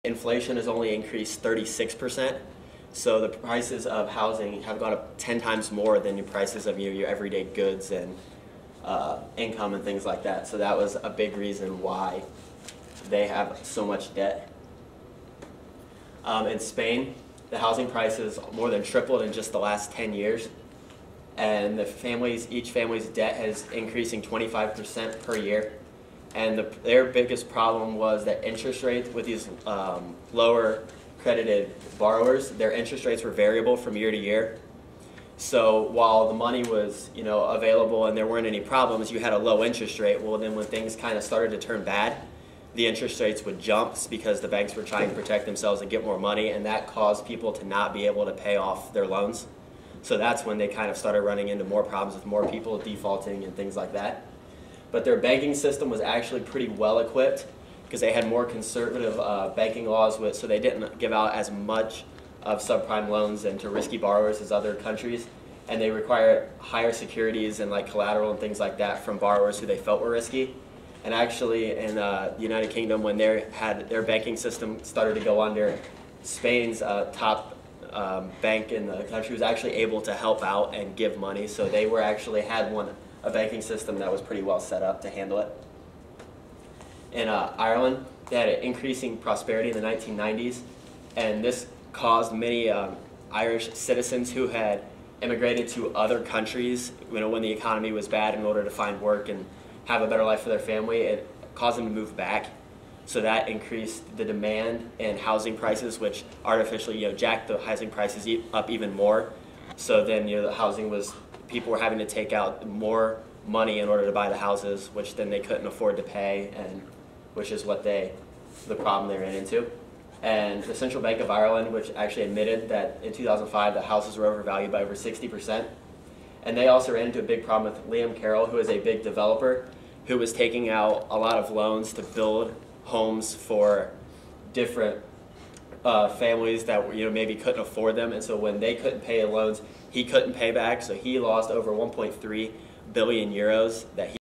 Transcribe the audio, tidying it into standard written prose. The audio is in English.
inflation has only increased 36%. So the prices of housing have gone up 10 times more than the prices of your everyday goods and income and things like that. So that was a big reason why they have so much debt. In Spain, the housing prices more than tripled in just the last 10 years. And each family's debt has increasing 25% per year. And their biggest problem was that interest rates with these lower credited borrowers, their interest rates were variable from year to year. So while the money was, available and there weren't any problems, you had a low interest rate. Well, then when things kind of started to turn bad, the interest rates would jump because the banks were trying to protect themselves and get more money, and that caused people to not be able to pay off their loans. So that's when they kind of started running into more problems with more people defaulting and things like that. But their banking system was actually pretty well equipped because they had more conservative banking laws, so they didn't give out as much of subprime loans and to risky borrowers as other countries. And they required higher securities and like collateral and things like that from borrowers who they felt were risky. And actually in the United Kingdom, when their banking system started to go under, Spain's top bank in the country was actually able to help out and give money. So they had a banking system that was pretty well set up to handle it. In Ireland, they had an increasing prosperity in the 1990s, and this caused many Irish citizens who had immigrated to other countries, when the economy was bad, in order to find work and have a better life for their family. It caused them to move back. So that increased the demand and housing prices, which artificially, jacked the housing prices up even more. So then, people were having to take out more money in order to buy the houses, which then they couldn't afford to pay, and which is the problem they ran into. And the Central Bank of Ireland, which actually admitted that in 2005 the houses were overvalued by over 60%. And they also ran into a big problem with Liam Carroll, who is a big developer, who was taking out a lot of loans to build homes for different families that maybe couldn't afford them. And so when they couldn't pay the loans, he couldn't pay back. So he lost over 1.3 billion euros that he